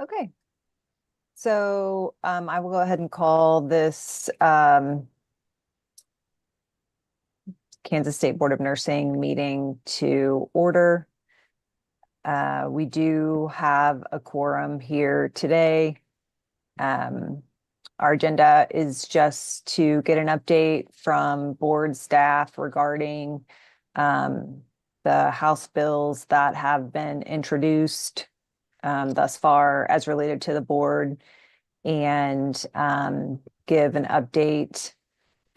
Okay. So I will go ahead and call this Kansas State Board of Nursing meeting to order. We do have a quorum here today. Our agenda is just to get an update from board staff regarding the House bills that have been introduced thus far as related to the board, and give an update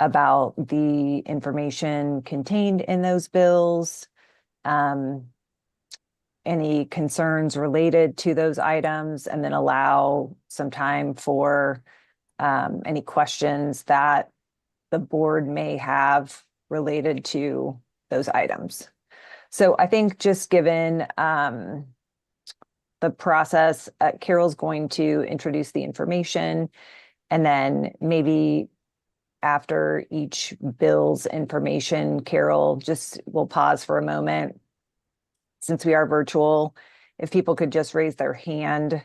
about the information contained in those bills, any concerns related to those items, and then allow some time for any questions that the board may have related to those items. So I think just given the process, Carol's going to introduce the information, and then maybe after each bill's information, Carol just will pause for a moment. Since we are virtual, if people could just raise their hand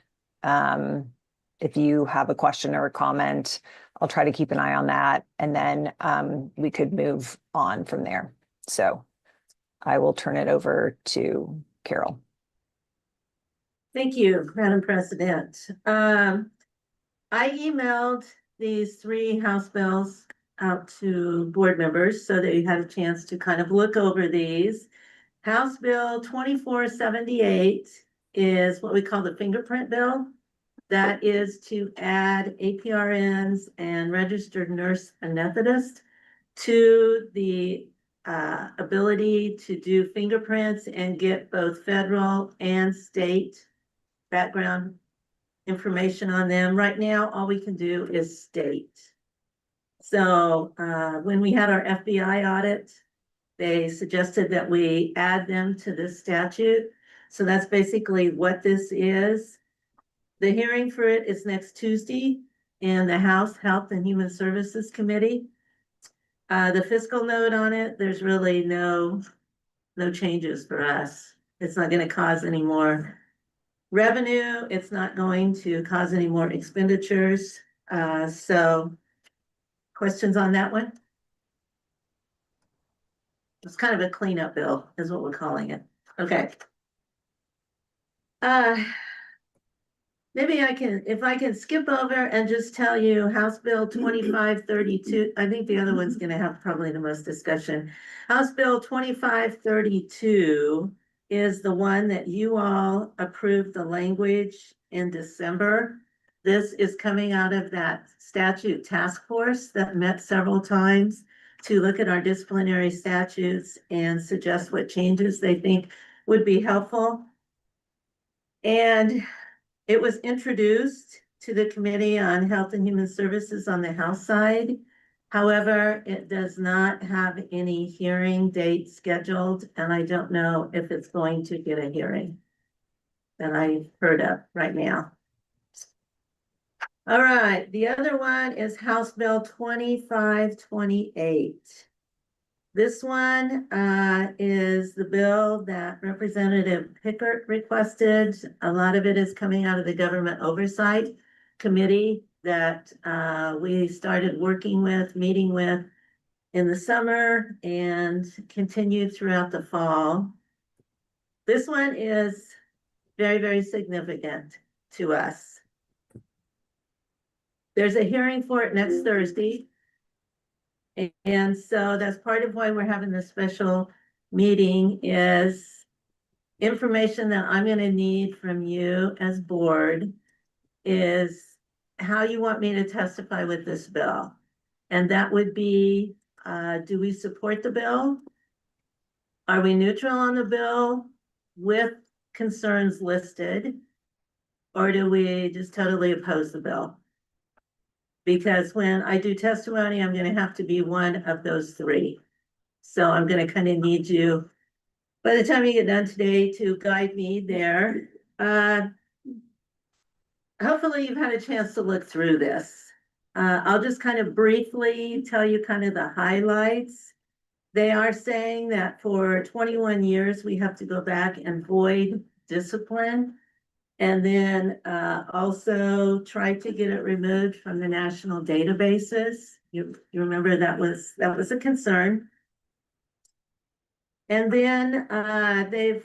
if you have a question or a comment. I'll try to keep an eye on that, and then we could move on from there. So I will turn it over to Carol. Thank you, Madam President. I emailed these 3 House bills out to board members so that you had a chance to kind of look over these. House Bill 2478 is what we call the fingerprint bill. That is to add APRNs and registered nurse anesthetist to the ability to do fingerprints and get both federal and state background information on them. Right now, all we can do is state. So when we had our FBI audit, they suggested that we add them to this statute. So that's basically what this is. The hearing for it is next Tuesday in the House Health and Human Services Committee. The fiscal note on it, there's really no changes for us. It's not going to cause any more revenue. It's not going to cause any more expenditures. So questions on that one? It's kind of a cleanup bill is what we're calling it. Okay. Maybe if I can skip over and just tell you House Bill 2532, I think the other one's gonna have probably the most discussion. House Bill 2532 is the one that you all approved the language in December. This is coming out of that statute task force that met several times to look at our disciplinary statutes and suggest what changes they think would be helpful. And it was introduced to the Committee on Health and Human Services on the House side. However, it does not have any hearing date scheduled, and I don't know if it's going to get a hearing that I've heard of right now. All right, the other one is House Bill 2528. This one is the bill that Representative Pickert requested. A lot of it is coming out of the Government Oversight Committee that we started working with, meeting with in the summer and continued throughout the fall. This one is very, very significant to us. There's a hearing for it next Thursday. And so that's part of why we're having this special meeting is information that I'm going to need from you as board is how you want me to testify with this bill. And that would be, do we support the bill? Are we neutral on the bill with concerns listed? Or do we just totally oppose the bill? Because when I do testimony, I'm going to have to be one of those 3. So I'm going to kind of need you, by the time you get done today, to guide me there. Hopefully you've had a chance to look through this. I'll just kind of briefly tell you kind of the highlights. They are saying that for 21 years, we have to go back and void discipline And then also try to get it removed from the national databases. You remember that was a concern. And then they've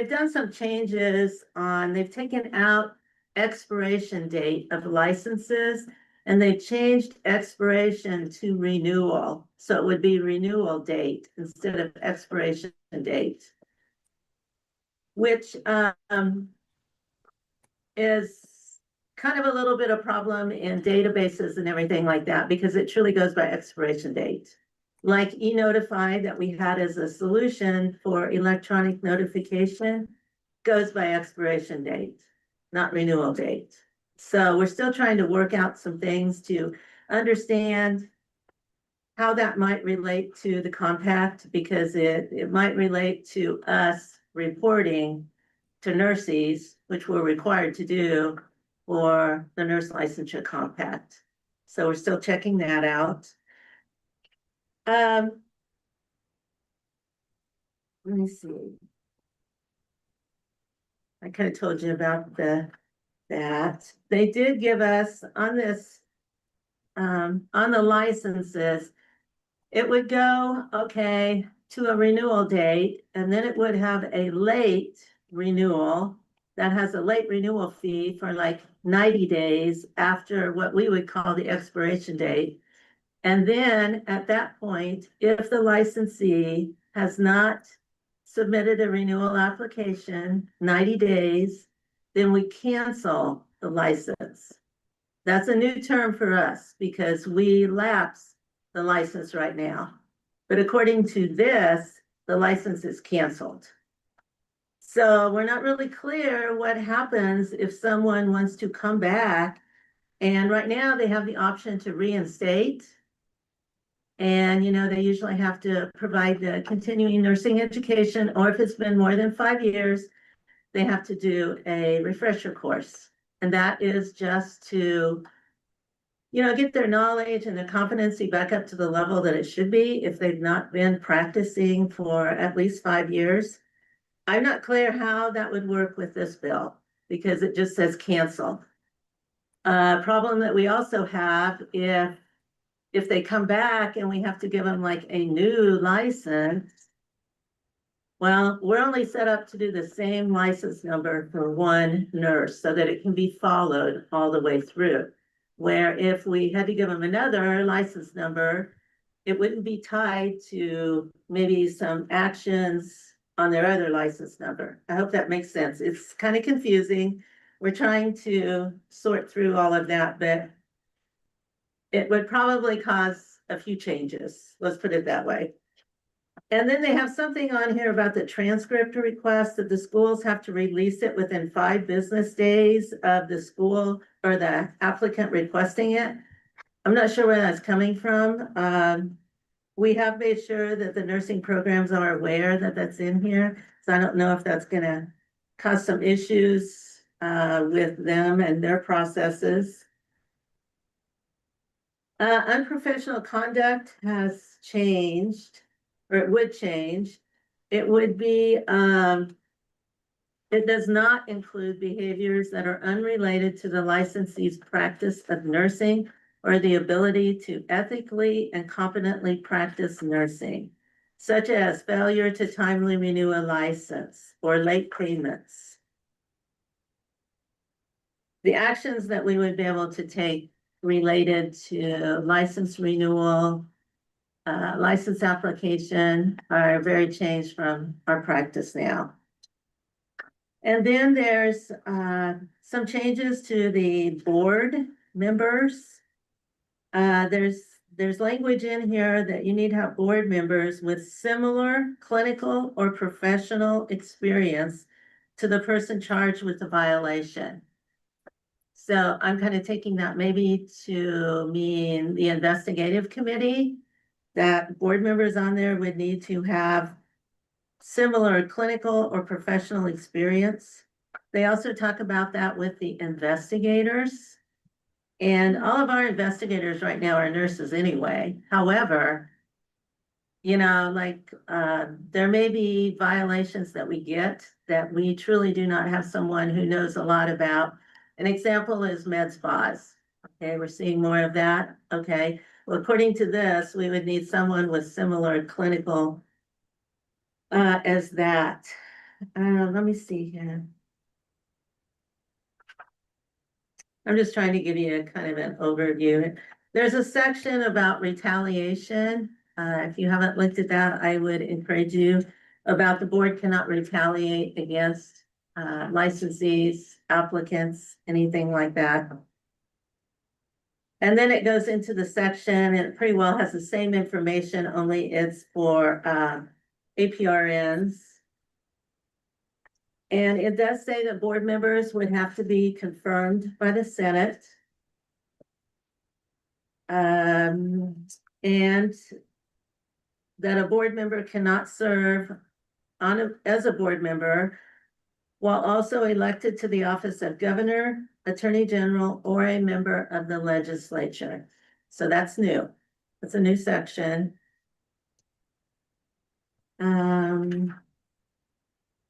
done some changes on, they've taken out expiration date of licenses, and they've changed expiration to renewal. So it would be renewal date instead of expiration date, which is kind of a little bit of problem in databases and everything like that, because it truly goes by expiration date. Like e-notify that we had as a solution for electronic notification goes by expiration date, not renewal date. So we're still trying to work out some things to understand how that might relate to the compact, because it might relate to us reporting to nurses, which we're required to do for the nurse licensure compact. So we're still checking that out. Let me see. I kind of told you about that. They did give us on this, on the licenses, it would go, okay, to a renewal date, and then it would have a late renewal that has a late renewal fee for like 90 days after what we would call the expiration date. And then at that point, if the licensee has not submitted a renewal application 90 days, then we cancel the license. That's a new term for us because we lapse the license right now. But according to this, the license is canceled. So we're not really clear what happens if someone wants to come back. And right now they have the option to reinstate. And, they usually have to provide the continuing nursing education, or if it's been more than 5 years, they have to do a refresher course. And that is just to, get their knowledge and their competency back up to the level that it should be if they've not been practicing for at least 5 years. I'm not clear how that would work with this bill because it just says cancel. Problem that we also have if they come back and we have to give them like a new license, well, we're only set up to do the same license number for one nurse so that it can be followed all the way through. Where if we had to give them another license number, it wouldn't be tied to maybe some actions on their other license number. I hope that makes sense. It's kind of confusing. We're trying to sort through all of that, but it would probably cause a few changes. Let's put it that way. And then they have something on here about the transcript request that the schools have to release it within 5 business days of the school or the applicant requesting it. I'm not sure where that's coming from. We have made sure that the nursing programs are aware that that's in here. So I don't know if that's going to cause some issues with them and their processes. Unprofessional conduct has changed, or it would change. It would be, it does not include behaviors that are unrelated to the licensee's practice of nursing or the ability to ethically and competently practice nursing, such as failure to timely renew a license or late payments. The actions that we would be able to take related to license renewal, license application are very changed from our practice now. And then there's some changes to the board members. There's language in here that you need to have board members with similar clinical or professional experience to the person charged with the violation. So I'm kind of taking that maybe to mean the investigative committee, that board members on there would need to have similar clinical or professional experience. They also talk about that with the investigators. And all of our investigators right now are nurses anyway. However, you know, like, there may be violations that we get that we truly do not have someone who knows a lot about. An example is med spas. Okay, we're seeing more of that. Okay, well, according to this, we would need someone with similar clinical as that. Let me see here. I'm just trying to give you a kind of an overview. There's a section about retaliation. If you haven't looked at that, I would encourage you about the board cannot retaliate against licensees, applicants, anything like that. And then it goes into the section and it pretty well has the same information, only it's for APRNs. And it does say that board members would have to be confirmed by the Senate. And that a board member cannot serve as a board member while also elected to the office of governor, attorney general, or a member of the legislature. So that's new. That's a new section. I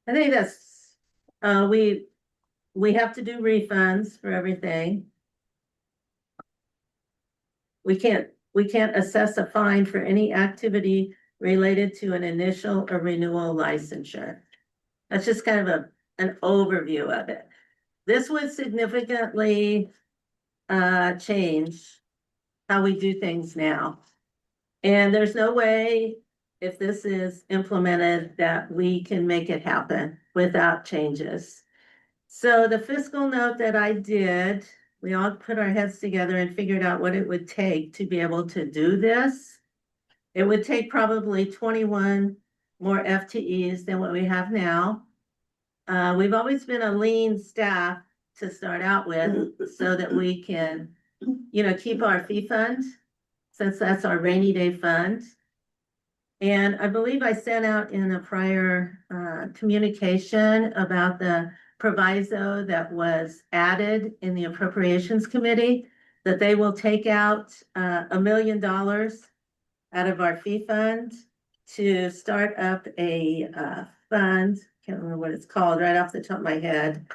think that's, we have to do refunds for everything. We can't assess a fine for any activity related to an initial or renewal licensure. That's just kind of an overview of it. This would significantly change how we do things now. And there's no way, if this is implemented, that we can make it happen without changes. So the fiscal note that I did, we all put our heads together and figured out what it would take to be able to do this. It would take probably 21 more FTEs than what we have now. We've always been a lean staff to start out with so that we can, you know, keep our fee fund, since that's our rainy day fund. And I believe I sent out in a prior communication about the proviso that was added in the Appropriations Committee, that they will take out $1 million out of our fee fund to start up a fund. Can't remember what it's called right off the top of my head.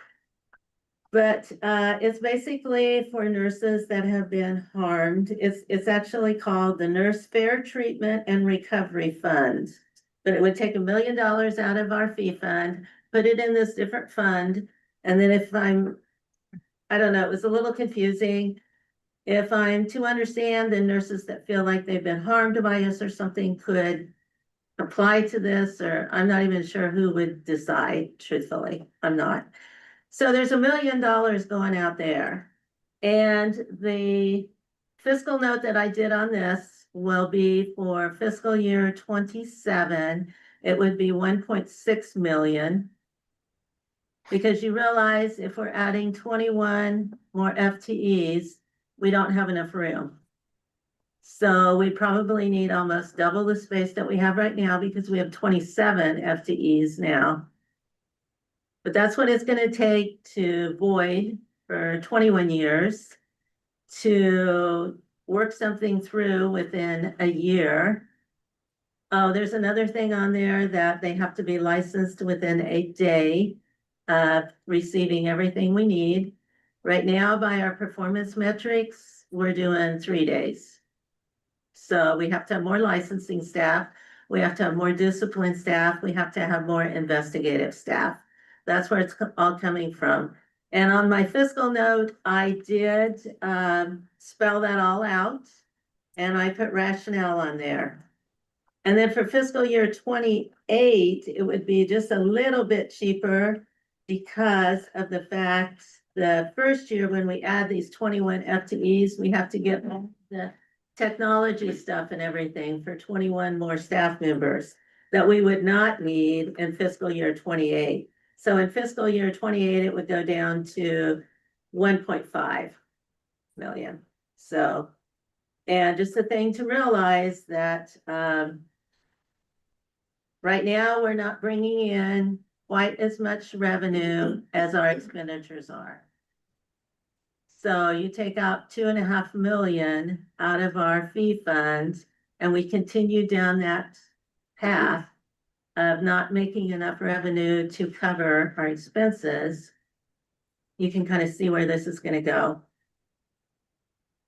But it's basically for nurses that have been harmed. It's actually called the Nurse Fair Treatment and Recovery Fund. But it would take $1 million out of our fee fund, put it in this different fund. And then if I don't know, it was a little confusing. If I'm to understand, the nurses that feel like they've been harmed by us or something could apply to this, or I'm not even sure who would decide, truthfully. I'm not. So there's $1 million going out there. And the fiscal note that I did on this will be for fiscal year 27. It would be 1.6 million. Because you realize if we're adding 21 more FTEs, we don't have enough room. So we probably need almost double the space that we have right now because we have 27 FTEs now. But that's what it's going to take to void for 21 years to work something through within a year. Oh, there's another thing on there that they have to be licensed within a day of receiving everything we need. Right now, by our performance metrics, we're doing 3 days. So we have to have more licensing staff. We have to have more disciplined staff. We have to have more investigative staff. That's where it's all coming from. And on my fiscal note, I did spell that all out and I put rationale on there. And then for fiscal year 28, it would be just a little bit cheaper because of the fact the first year when we add these 21 FTEs, we have to get the technology stuff and everything for 21 more staff members that we would not need in fiscal year 28. So in fiscal year 28, it would go down to 1.5 million. So, and just a thing to realize that right now we're not bringing in quite as much revenue as our expenditures are. So you take out 2.5 million out of our fee fund and we continue down that path of not making enough revenue to cover our expenses, you can kind of see where this is gonna go.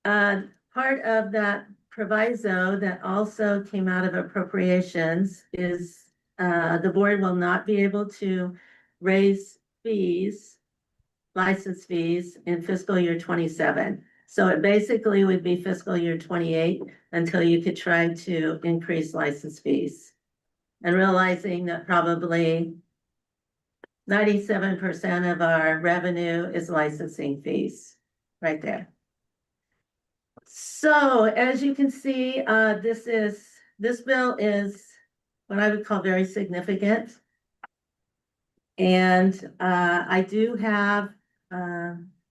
Part of that proviso that also came out of appropriations is the board will not be able to raise fees, license fees in fiscal year 27. So it basically would be fiscal year 28 until you could try to increase license fees. And realizing that probably 97% of our revenue is licensing fees, right there. So as you can see, this bill is what I would call very significant. And I do have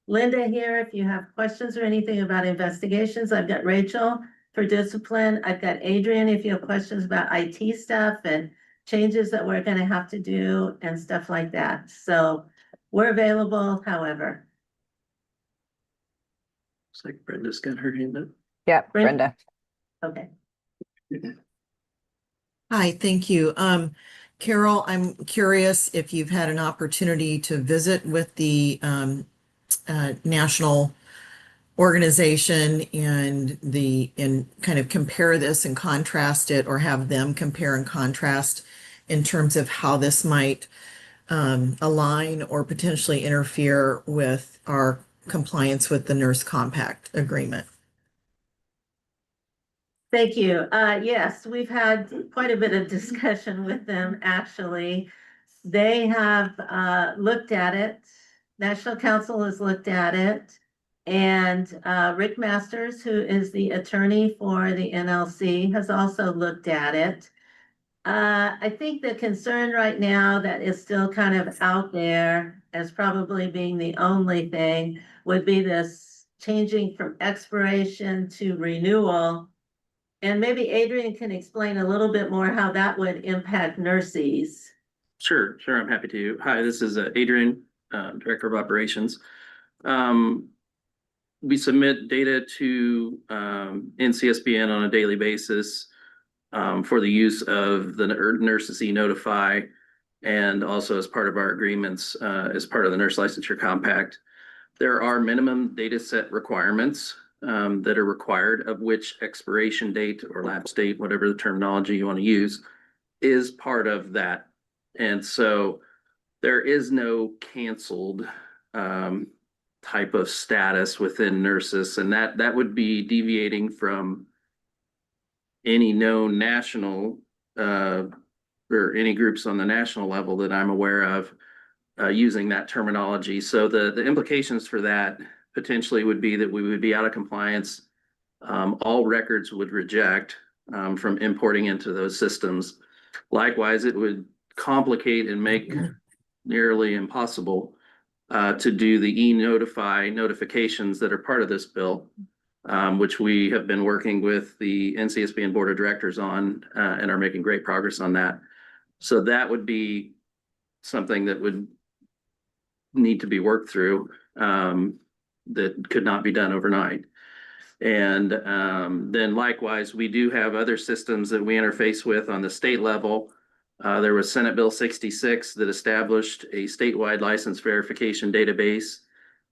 Linda here if you have questions or anything about investigations. I've got Rachel for discipline. I've got Adrian if you have questions about IT stuff and changes that we're gonna have to do and stuff like that. So we're available, however. Looks like Brenda's got her hand up. Yeah, Brenda? Brenda. Okay. Hi, thank you. Carol, I'm curious if you've had an opportunity to visit with the national organization and kind of compare this and contrast it, or have them compare and contrast in terms of how this might align or potentially interfere with our compliance with the Nurse Compact Agreement. Thank you. Yes, we've had quite a bit of discussion with them, actually. They have looked at it. National Council has looked at it. And Rick Masters, who is the attorney for the NLC, has also looked at it. I think the concern right now that is still kind of out there as probably being the only thing would be this changing from expiration to renewal. And maybe Adrian can explain a little bit more how that would impact nurses. Sure, I'm happy to. Hi, this is Adrian, Director of Operations. We submit data to NCSBN on a daily basis for the use of the Nurses e-Notify, and also as part of our agreements as part of the Nurse Licensure Compact. There are minimum data set requirements that are required, of which expiration date or lapse date, whatever the terminology you want to use, is part of that. And so there is no canceled type of status within nurses, and that would be deviating from any known national or any groups on the national level that I'm aware of using that terminology. So the implications for that potentially would be that we would be out of compliance. All records would reject from importing into those systems. Likewise, it would complicate and make nearly impossible to do the e-Notify notifications that are part of this bill, which we have been working with the NCSBN Board of Directors on and are making great progress on that. So that would be something that would need to be worked through. That could not be done overnight. And then likewise, we do have other systems that we interface with on the state level. There was Senate Bill 66 that established a statewide license verification database.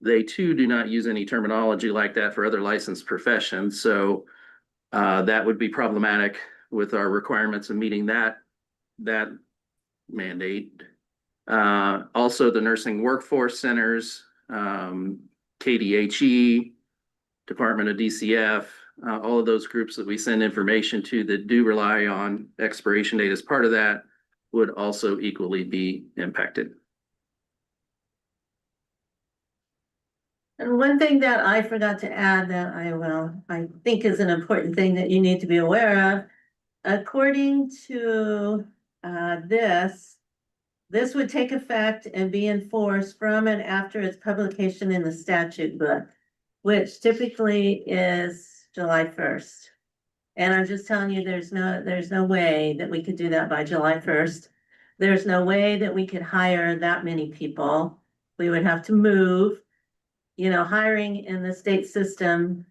They too do not use any terminology like that for other licensed professions. So that would be problematic with our requirements of meeting that mandate. Also, the nursing workforce centers, KDHE, Department of DCF, all of those groups that we send information to that do rely on expiration date as part of that would also equally be impacted. And one thing that I forgot to add that I think is an important thing that you need to be aware of, according to this would take effect and be enforced from and after its publication in the statute book, which typically is July 1st. And I'm just telling you, there's no way that we could do that by July 1st. There's no way that we could hire that many people. We would have to move. You know, hiring in the state system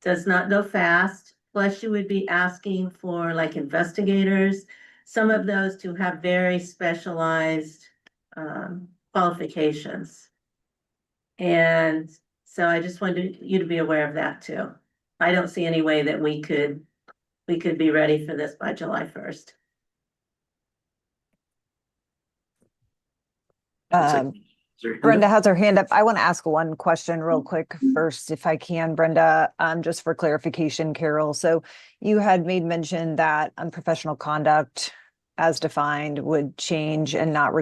does not go fast. Plus, you would be asking for like investigators. some of those to have very specialized qualifications. And so I just wanted you to be aware of that too. I don't see any way that we could be ready for this by July 1st. Brenda has her hand up. I want to ask one question real quick first, if I can, Brenda, just for clarification, Carol. So you had made mention that unprofessional conduct as defined would change and not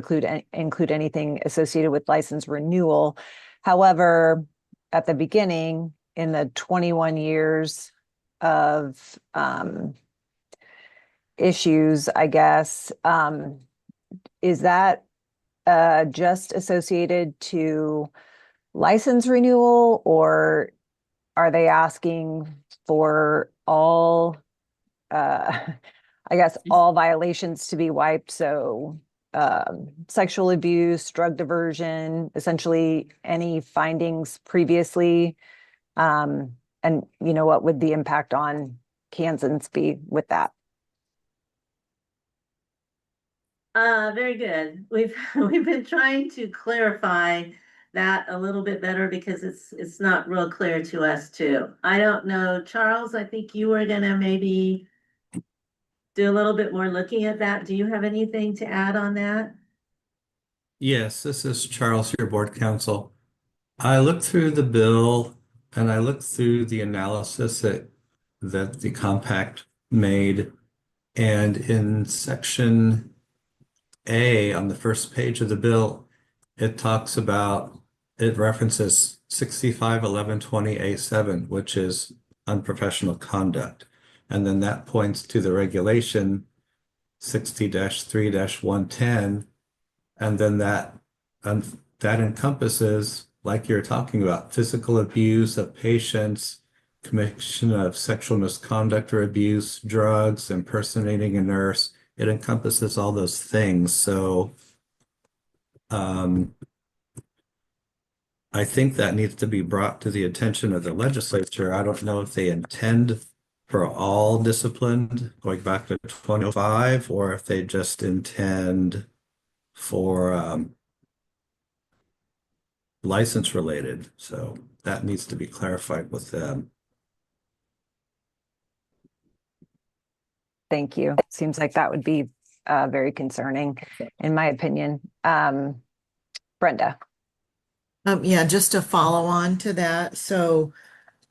include anything associated with license renewal. However, at the beginning, in the 21 years of issues, I guess, is that just associated to license renewal, or are they asking for all, I guess, all violations to be wiped? So sexual abuse, drug diversion, essentially any findings previously. And what would the impact on Kansans be with that? Very good. We've been trying to clarify that a little bit better because it's not real clear to us too. I don't know, Charles, I think you were gonna maybe do a little bit more looking at that. Do you have anything to add on that? Yes, this is Charles, your board counsel. I looked through the bill and I looked through the analysis that the compact made. And in section A on the first page of the bill, it references 651120A7, which is unprofessional conduct. And then that points to the regulation 60-3-110. And then that encompasses, like you're talking about, physical abuse of patients, commission of sexual misconduct or abuse, drugs, impersonating a nurse. It encompasses all those things. So I think that needs to be brought to the attention of the legislature. I don't know if they intend for all discipline going back to 2005, or if they just intend for license related. So that needs to be clarified with them. Thank you. Seems like that would be very concerning, in my opinion. Brenda. Yeah, just to follow on to that. So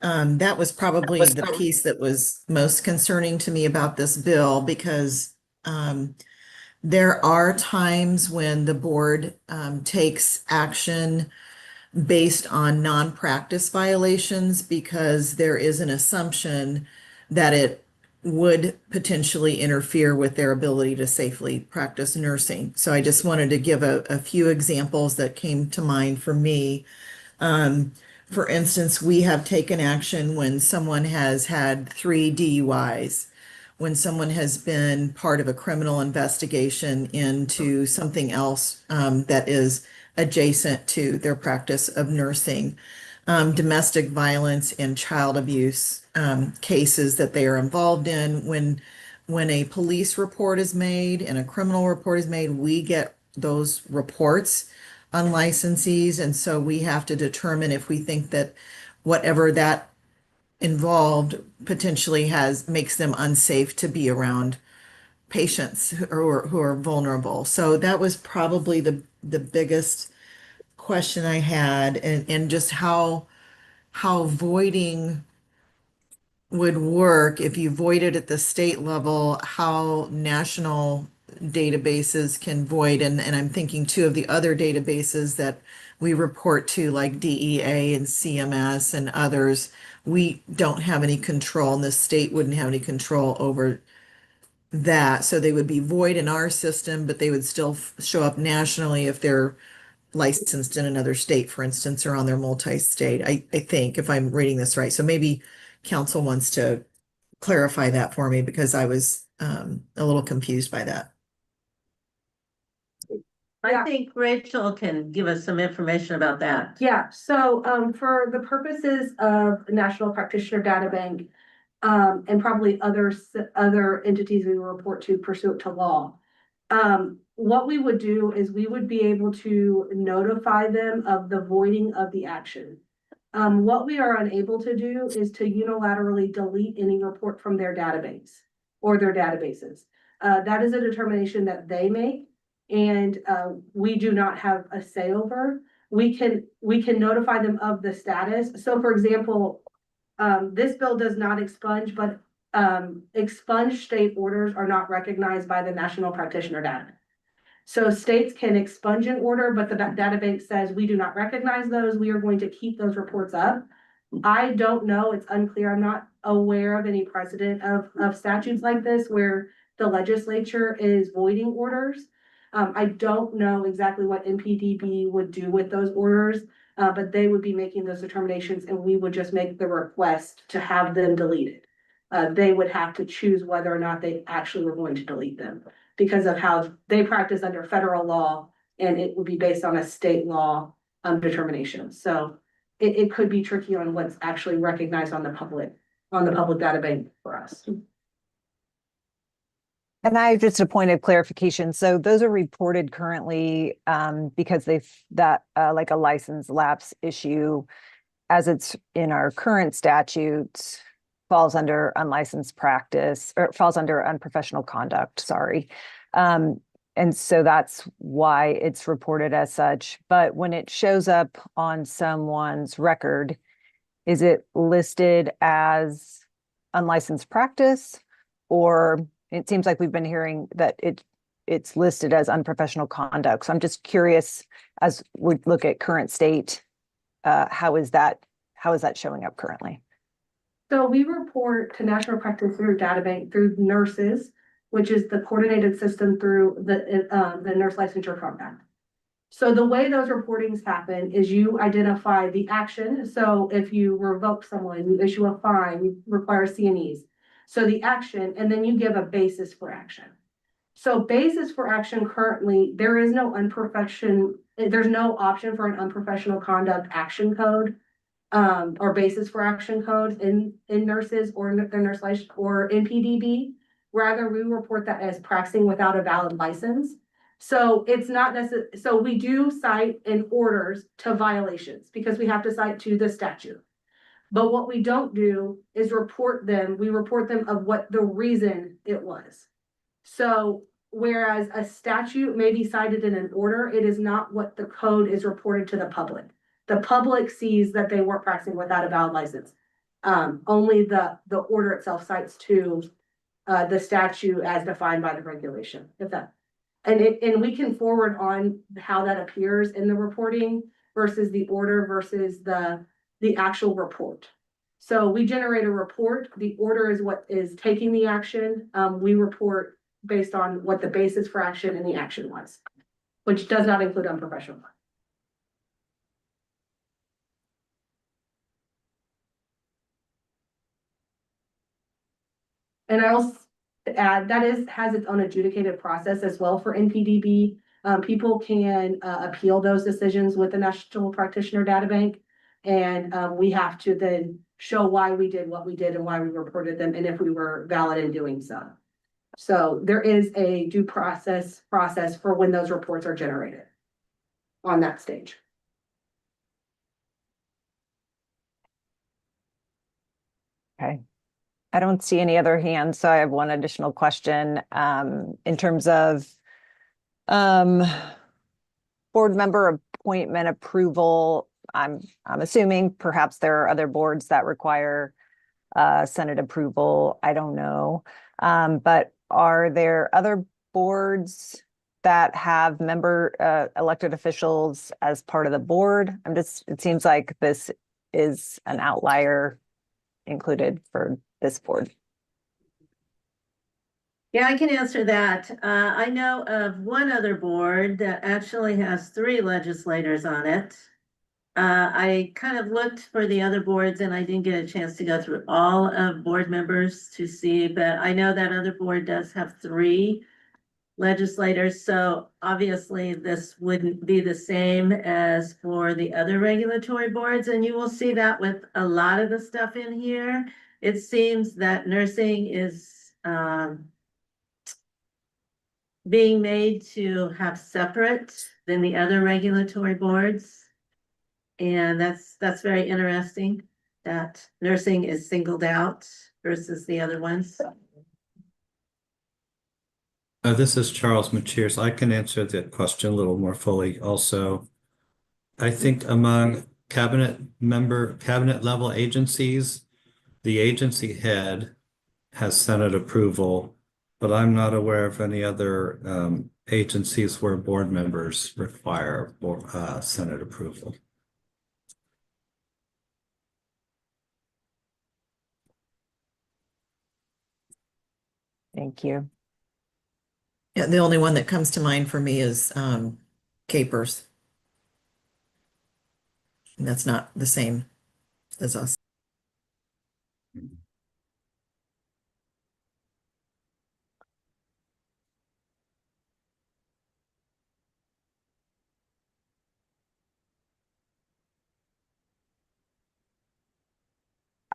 that was probably the piece that was most concerning to me about this bill, because there are times when the board takes action based on non-practice violations because there is an assumption that it would potentially interfere with their ability to safely practice nursing. So I just wanted to give a few examples that came to mind for me. For instance, we have taken action when someone has had 3 DUIs, when someone has been part of a criminal investigation into something else that is adjacent to their practice of nursing, domestic violence and child abuse cases that they are involved in. When a police report is made and a criminal report is made, we get those reports on licensees. And so we have to determine if we think that whatever that involved potentially makes them unsafe to be around patients who are vulnerable. So that was probably the biggest question I had, and just how voiding would work if you void it at the state level, how national databases can void. And I'm thinking too of the other databases that we report to, like DEA and CMS and others. We don't have any control, and the state wouldn't have any control over that. So they would be void in our system, but they would still show up nationally if they're licensed in another state, for instance, or on their multi-state, I think, if I'm reading this right. So maybe council wants to clarify that for me, because I was a little confused by that. I think Rachel can give us some information about that. Yeah, so for the purposes of the National Practitioner Data Bank, and probably other entities we report to pursuant to law. What we would do is we would be able to notify them of the voiding of the action. What we are unable to do is to unilaterally delete any report from their database or their databases. That is a determination that they make, and we do not have a say over. We can notify them of the status. So for example, this bill does not expunge, but expunged state orders are not recognized by the National Practitioner Data. So states can expunge an order, but the data bank says we do not recognize those. We are going to keep those reports up. I don't know, it's unclear. I'm not aware of any precedent of statutes like this where the legislature is voiding orders. I don't know exactly what NPDB would do with those orders, but they would be making those determinations and we would just make the request to have them deleted. They would have to choose whether or not they actually were going to delete them because of how they practice under federal law, and it would be based on a state law determination. So it could be tricky on what's actually recognized on the public data bank for us. And I just a point of clarification. So those are reported currently because like a license lapse issue as it's in our current statutes falls under unlicensed practice or falls under unprofessional conduct, sorry. And so that's why it's reported as such. But when it shows up on someone's record, is it listed as unlicensed practice? Or it seems like we've been hearing that it's listed as unprofessional conduct. So I'm just curious, as we look at current state, how is that showing up currently? So we report to National Practitioner Data Bank through nurses, which is the coordinated system through the Nurse Licensure Compact. So the way those reportings happen is you identify the action. So if you revoke someone, you issue a fine, you require CNEs. So the action, and then you give a basis for action. So basis for action currently, there's no option for an unprofessional conduct action code. Or basis for action code in nurses or the nurse license or NPDB. Rather, we report that as practicing without a valid license. So it's not necessary. So we do cite in orders to violations because we have to cite to the statute. But what we don't do is report them. We report them of what the reason it was. So whereas a statute may be cited in an order, it is not what the code is reported to the public. The public sees that they weren't practicing without a valid license. Only the order itself cites to the statute as defined by the regulation. And we can forward on how that appears in the reporting versus the order versus the actual report. So we generate a report. The order is what is taking the action. We report based on what the basis for action and the action was, which does not include unprofessional. And I also add that has its own adjudicated process as well for NPDB. People can appeal those decisions with the National Practitioner Data Bank. And we have to then show why we did what we did and why we reported them and if we were valid in doing so. So there is a due process for when those reports are generated on that stage. Okay. I don't see any other hands, so I have one additional question. In terms of board member appointment approval, I'm assuming perhaps there are other boards that require Senate approval. I don't know. But are there other boards that have elected officials as part of the board? It seems like this is an outlier included for this board. Yeah, I can answer that. I know of one other board that actually has 3 legislators on it. I kind of looked for the other boards and I didn't get a chance to go through all of board members to see, but I know that other board does have 3 legislators. So obviously this wouldn't be the same as for the other regulatory boards. And you will see that with a lot of the stuff in here. it seems that nursing is, being made to have separate than the other regulatory boards. And that's very interesting, that nursing is singled out versus the other ones. This is Charles Macheers. I can answer that question a little more fully also. I think among cabinet level agencies, the agency head has Senate approval, but I'm not aware of any other agencies where board members require Senate approval. Thank you. Yeah, the only one that comes to mind for me is Capers. And that's not the same as us.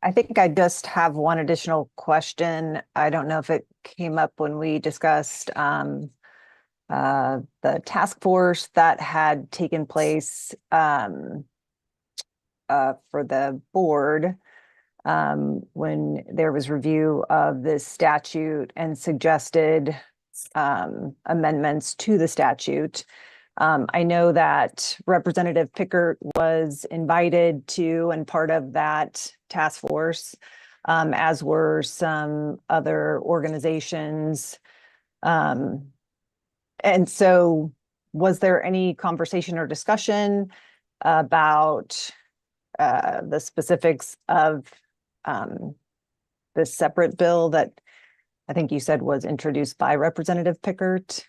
I think I just have one additional question. I don't know if it came up when we discussed the task force that had taken place for the board when there was review of this statute and suggested amendments to the statute. I know that Representative Pickert was invited to and part of that task force, as were some other organizations. And so was there any conversation or discussion about the specifics of this separate bill that I think you said was introduced by Representative Pickert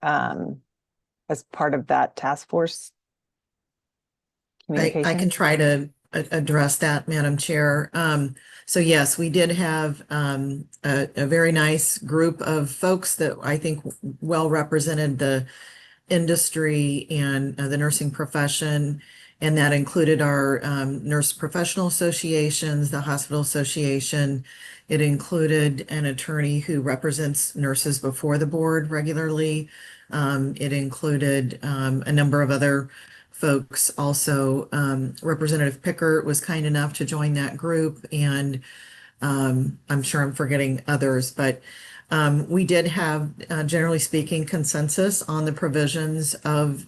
as part of that task force communication? I can try to address that, Madam Chair. So yes, we did have a very nice group of folks that I think well represented the industry and the nursing profession. And that included our nurse professional associations, the hospital association. It included an attorney who represents nurses before the board regularly. It included a number of other folks also. Representative Pickert was kind enough to join that group, and I'm sure I'm forgetting others, but we did have, generally speaking, consensus on the provisions of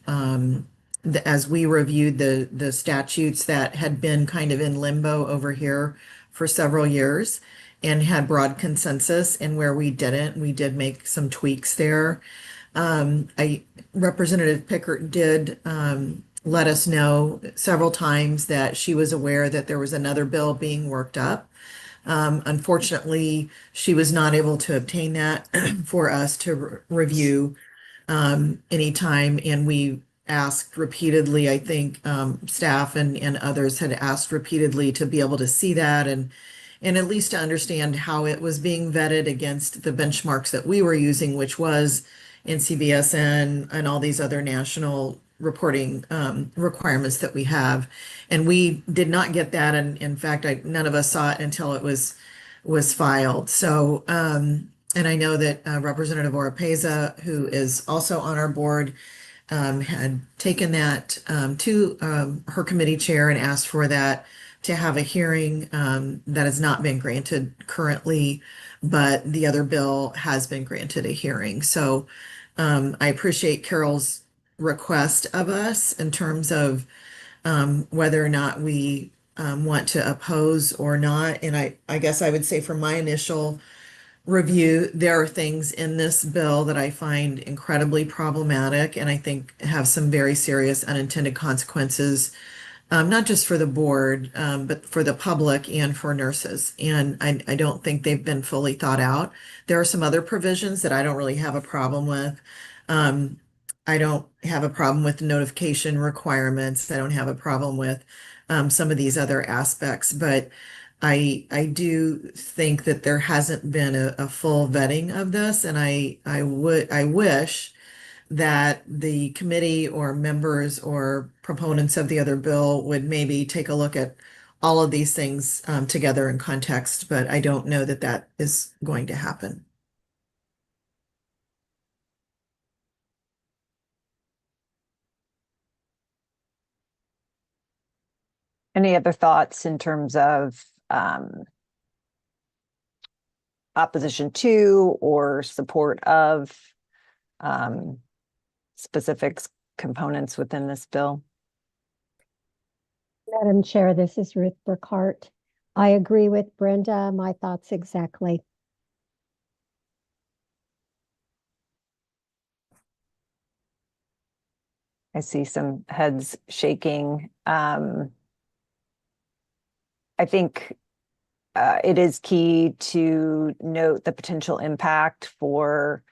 as we reviewed the statutes that had been kind of in limbo over here for several years and had broad consensus, and where we didn't, we did make some tweaks there. Representative Pickert did let us know several times that she was aware that there was another bill being worked up. Unfortunately, she was not able to obtain that for us to review anytime, and we asked repeatedly. I think staff and others had asked repeatedly to be able to see that and at least to understand how it was being vetted against the benchmarks that we were using, which was NCBSN and all these other national reporting requirements that we have. And we did not get that. And in fact, none of us saw it until it was filed. So, and I know that Representative Oropeza, who is also on our board, had taken that to her committee chair and asked for that to have a hearing. That has not been granted currently, but the other bill has been granted a hearing. So I appreciate Carol's request of us in terms of whether or not we want to oppose or not. And I guess I would say from my initial review, there are things in this bill that I find incredibly problematic and I think have some very serious unintended consequences, not just for the board, but for the public and for nurses. And I don't think they've been fully thought out. There are some other provisions that I don't really have a problem with. I don't have a problem with the notification requirements. I don't have a problem with some of these other aspects, but I do think that there hasn't been a full vetting of this, and I wish that the committee or members or proponents of the other bill would maybe take a look at all of these things together in context, but I don't know that that is going to happen. Any other thoughts in terms of opposition to or support of specific components within this bill? Madam Chair, this is Ruth Burkhart. I agree with Brenda. My thoughts exactly. I see some heads shaking. I think it is key to note the potential impact for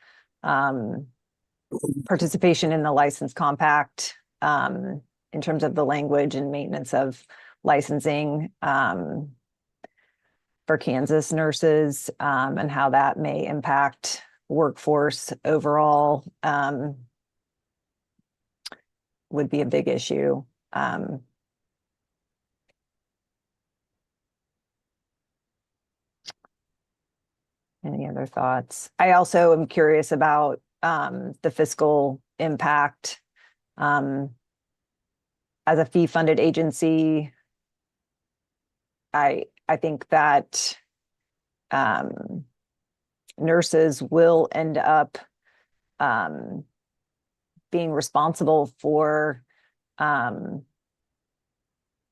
participation in the license compact in terms of the language and maintenance of licensing for Kansas nurses and how that may impact workforce overall would be a big issue. Any other thoughts? I also am curious about the fiscal impact. As a fee-funded agency, I think that nurses will end up being responsible for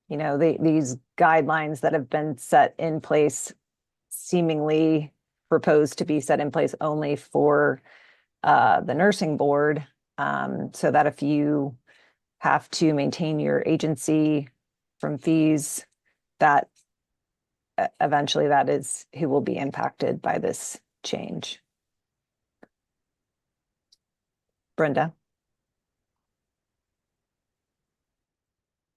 these guidelines that have been set in place, seemingly proposed to be set in place only for the nursing board, so that if you have to maintain your agency from fees, that eventually that is who will be impacted by this change. Brenda?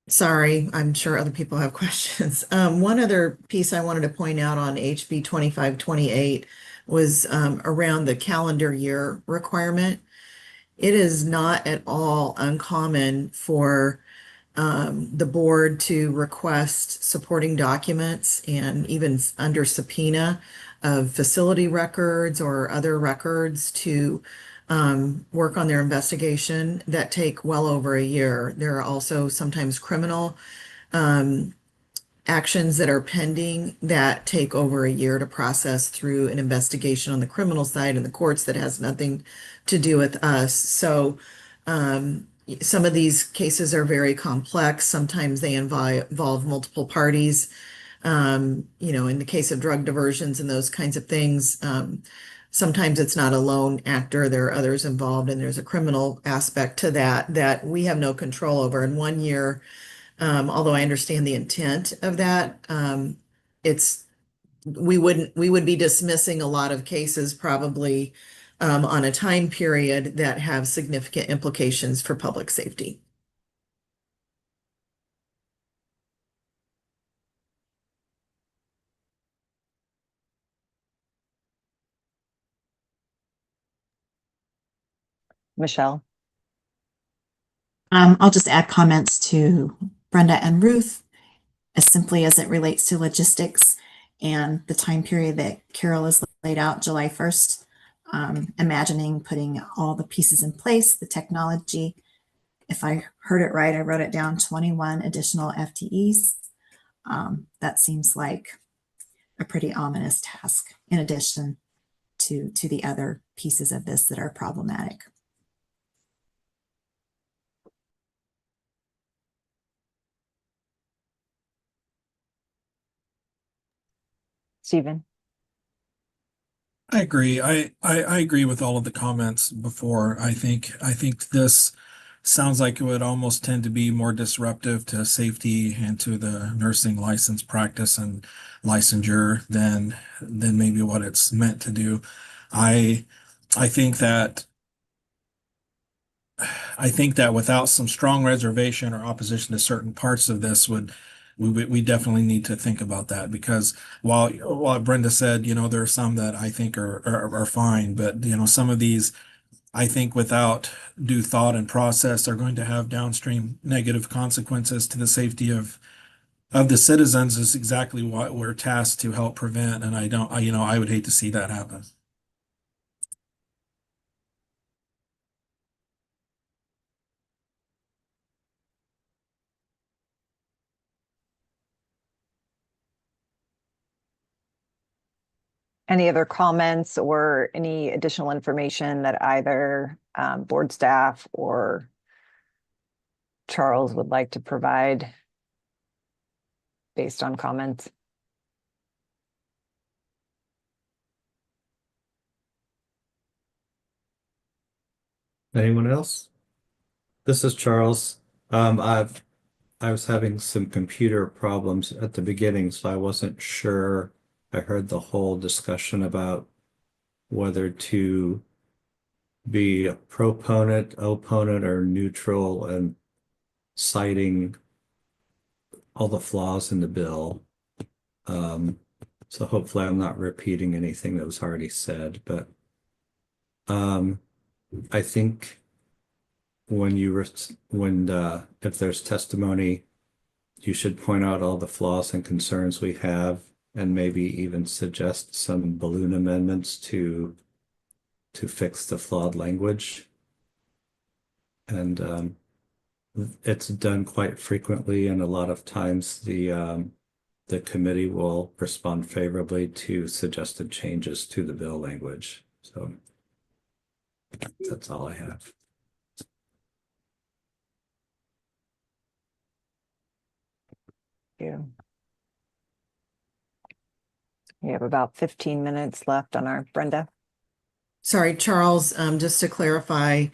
Sorry, I'm sure other people have questions. One other piece I wanted to point out on HB 2528 was around the calendar year requirement. It is not at all uncommon for the board to request supporting documents and even under subpoena of facility records or other records to work on their investigation that take well over a year. There are also sometimes criminal actions that are pending that take over a year to process through an investigation on the criminal side in the courts that has nothing to do with us. So some of these cases are very complex. Sometimes they involve multiple parties. In the case of drug diversions and those kinds of things, sometimes it's not a lone actor. There are others involved, and there's a criminal aspect to that we have no control over. In 1 year, although I understand the intent of that, we would be dismissing a lot of cases probably on a time period that have significant implications for public safety. Michelle? I'll just add comments to Brenda and Ruth as simply as it relates to logistics and the time period that Carol has laid out, July 1st. Imagining putting all the pieces in place, the technology. If I heard it right, I wrote it down, 21 additional FTEs. That seems like a pretty ominous task in addition to the other pieces of this that are problematic. Stephen? I agree. I agree with all of the comments before. I think this sounds like it would almost tend to be more disruptive to safety and to the nursing license practice and licensure than maybe what it's meant to do. I think that without some strong reservation or opposition to certain parts of this we definitely need to think about that, because while Brenda said, there are some that I think are fine, but some of these I think without due thought and process are going to have downstream negative consequences to the safety of of the citizens is exactly what we're tasked to help prevent. And I would hate to see that happen. Any other comments or any additional information that either board staff or Charles would like to provide based on comments? Anyone else? This is Charles. I was having some computer problems at the beginning, so I wasn't sure. I heard the whole discussion about whether to be a proponent, opponent, or neutral, and citing all the flaws in the bill. So hopefully I'm not repeating anything that was already said, but I think if there's testimony, you should point out all the flaws and concerns we have, and maybe even suggest some balloon amendments to fix the flawed language. And it's done quite frequently, and a lot of times the committee will respond favorably to suggested changes to the bill language. So that's all I have. You. We have about 15 minutes left on our Brenda. Sorry, Charles, just to clarify,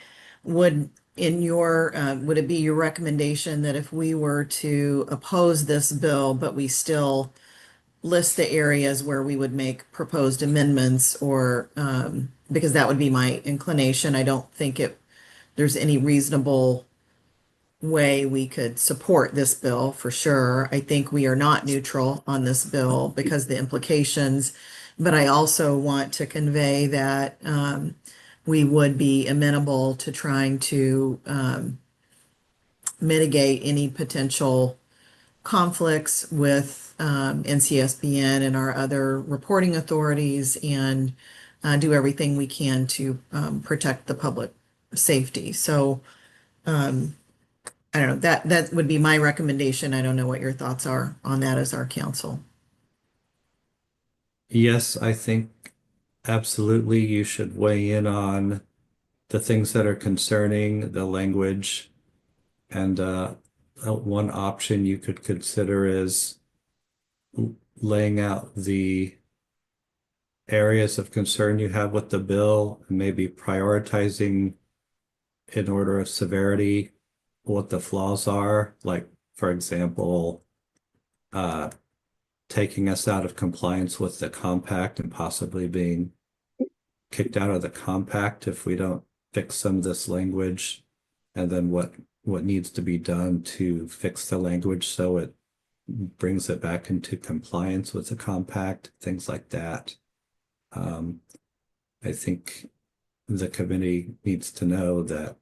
would it be your recommendation that if we were to oppose this bill, but we still list the areas where we would make proposed amendments, or because that would be my inclination. I don't think there's any reasonable way we could support this bill for sure. I think we are not neutral on this bill because the implications, but I also want to convey that we would be amenable to trying to mitigate any potential conflicts with NCSBN and our other reporting authorities, and do everything we can to protect the public safety. So I don't know, that would be my recommendation. I don't know what your thoughts are on that as our council. Yes, I think absolutely you should weigh in on the things that are concerning the language. And one option you could consider is laying out the areas of concern you have with the bill, and maybe prioritizing in order of severity what the flaws are. Like, for example, taking us out of compliance with the compact and possibly being kicked out of the compact if we don't fix some of this language, and then what needs to be done to fix the language so it brings it back into compliance with the compact, things like that. I think the committee needs to know that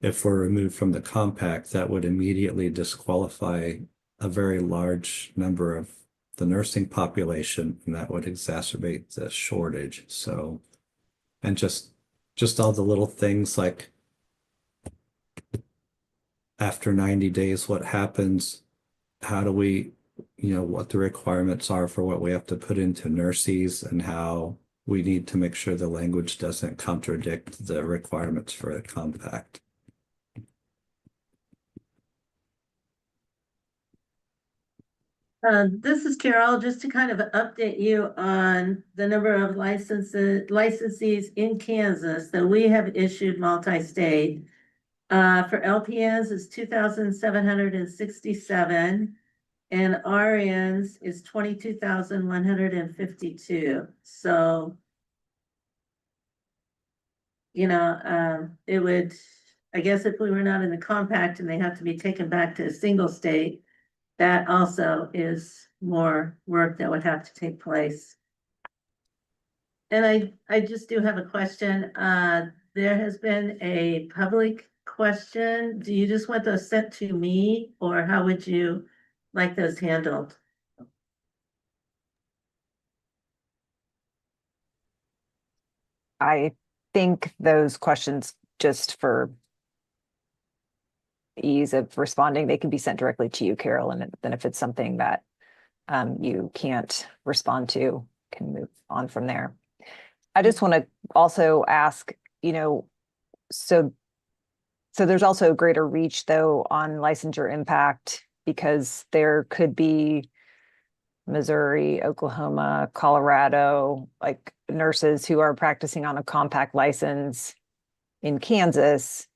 if we're removed from the compact, that would immediately disqualify a very large number of the nursing population, and that would exacerbate the shortage. So, and just all the little things like after 90 days, what happens? How do we, what the requirements are for what we have to put into nurses, and how we need to make sure the language doesn't contradict the requirements for a compact. This is Carol, just to kind of update you on the number of licensees in Kansas that we have issued multi-state. For LPNs is 2,767, and RNs is 22,152. So, it would, I guess if we were not in the compact and they have to be taken back to a single state, that also is more work that would have to take place. And I just do have a question. There has been a public question. Do you just want those sent to me, or how would you like those handled? I think those questions, just for ease of responding, they can be sent directly to you, Carol, and then if it's something that you can't respond to, can move on from there. I just want to also ask, so there's also greater reach though on licensure impact, because there could be Missouri, Oklahoma, Colorado, like nurses who are practicing on a compact license in Kansas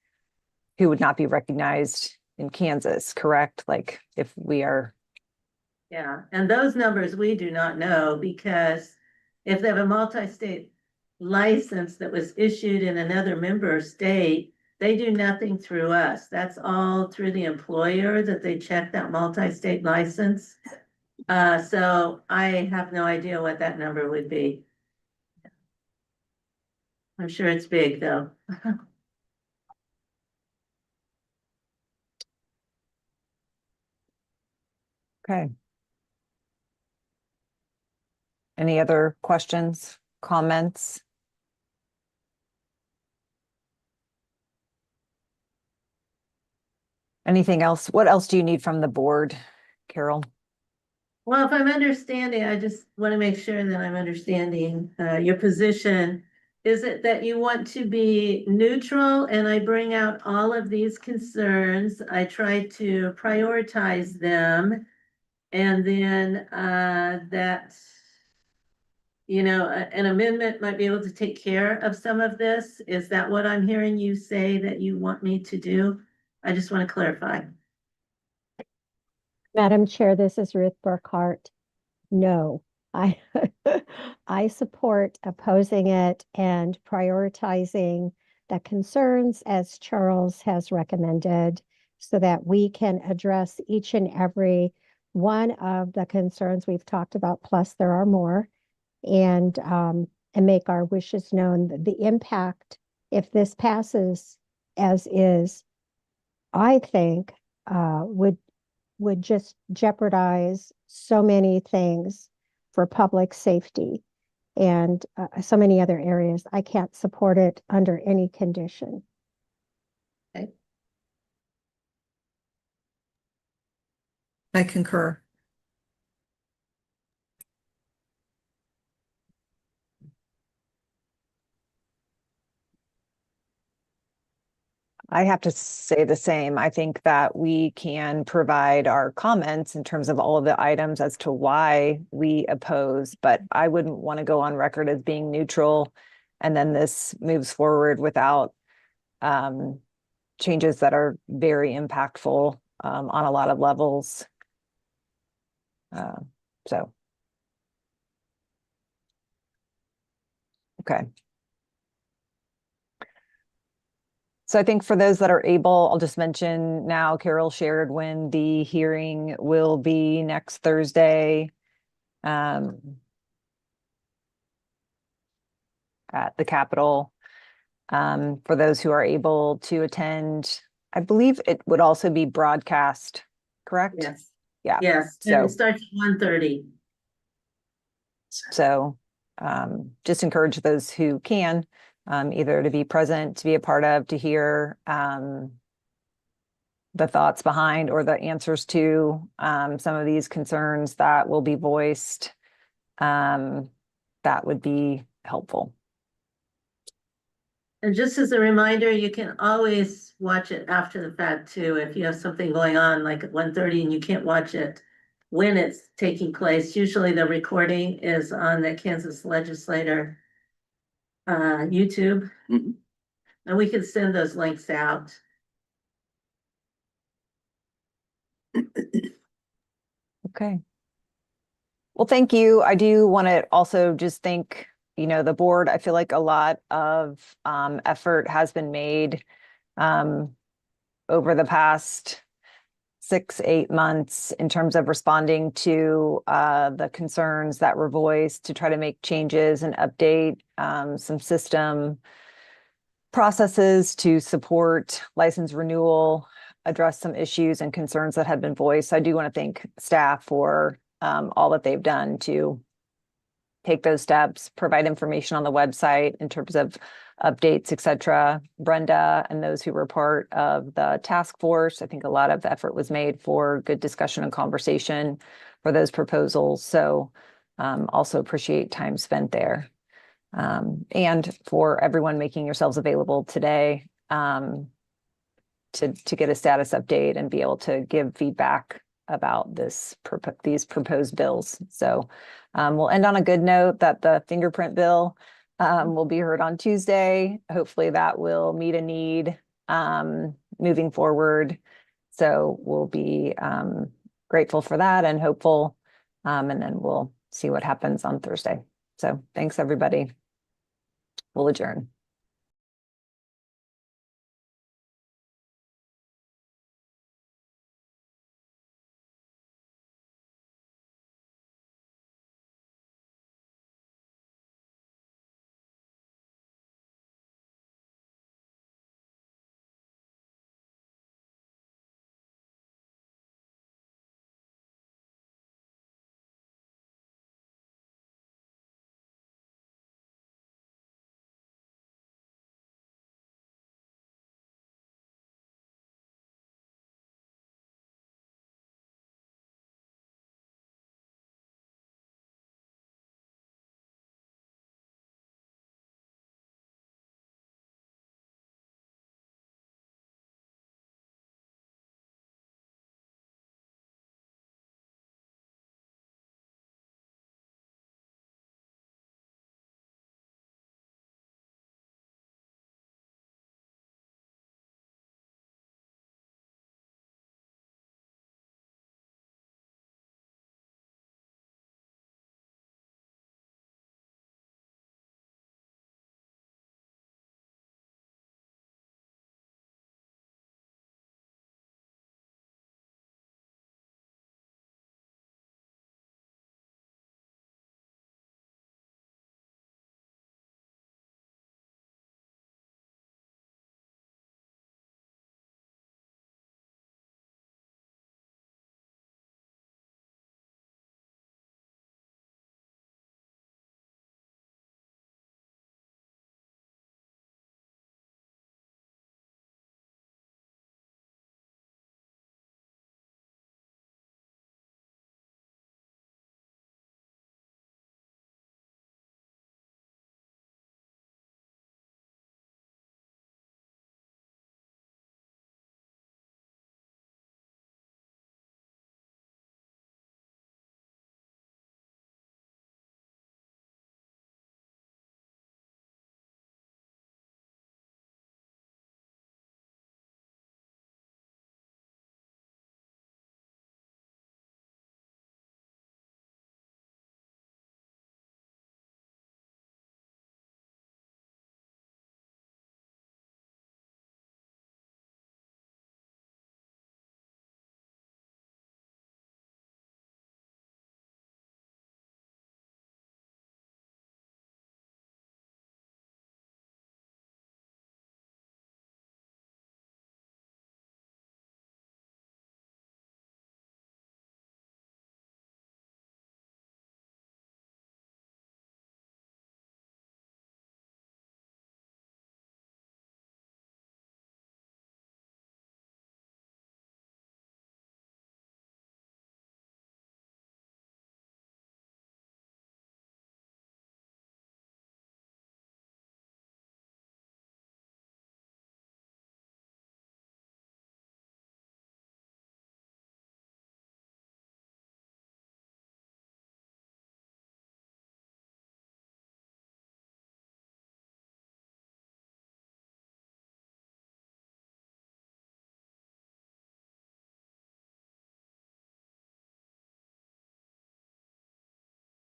who would not be recognized in Kansas, correct? Like if we are. Yeah, and those numbers we do not know, because if they have a multi-state license that was issued in another member state, they do nothing through us. That's all through the employer that they check that multi-state license. So I have no idea what that number would be. I'm sure it's big though. Okay. Any other questions, comments? Anything else? What else do you need from the board, Carol? Well, if I'm understanding, I just want to make sure that I'm understanding your position. Is it that you want to be neutral and I bring out all of these concerns? I try to prioritize them, and then that, an amendment might be able to take care of some of this? Is that what I'm hearing you say that you want me to do? I just want to clarify. Madam Chair, this is Ruth Burkhart. No, I I support opposing it and prioritizing the concerns as Charles has recommended, so that we can address each and every one of the concerns we've talked about, plus there are more, and make our wishes known. The impact, if this passes as is, I think would just jeopardize so many things for public safety and so many other areas. I can't support it under any condition. I concur. I have to say the same. I think that we can provide our comments in terms of all of the items as to why we oppose, but I wouldn't want to go on record as being neutral. And then this moves forward without changes that are very impactful on a lot of levels. So. Okay. So I think for those that are able, I'll just mention now, Carol shared when the hearing will be next Thursday at the Capitol. For those who are able to attend, I believe it would also be broadcast, correct? Yes. Yeah. Yes, and it starts at 1:30. So just encourage those who can either to be present, to be a part of, to hear the thoughts behind or the answers to some of these concerns that will be voiced. That would be helpful. And just as a reminder, you can always watch it after the fact too. If you have something going on like at 1:30 and you can't watch it when it's taking place, usually the recording is on the Kansas Legislator YouTube. Mhm. And we can send those links out. Okay. Well, thank you. I do want to also just thank, the board. I feel like a lot of effort has been made over the past 6-8 months in terms of responding to the concerns that were voiced, to try to make changes and update some system processes to support license renewal addressed some issues and concerns that had been voiced. I do want to thank staff for all that they've done to take those steps, provide information on the website in terms of updates, et cetera. Brenda and those who were part of the task force, I think a lot of effort was made for good discussion and conversation for those proposals. So also appreciate time spent there. And for everyone making yourselves available today to get a status update and be able to give feedback about these proposed bills. So we'll end on a good note that the fingerprint bill will be heard on Tuesday. Hopefully that will meet a need moving forward. So we'll be grateful for that and hopeful, and then we'll see what happens on Thursday. So thanks, everybody. We'll adjourn.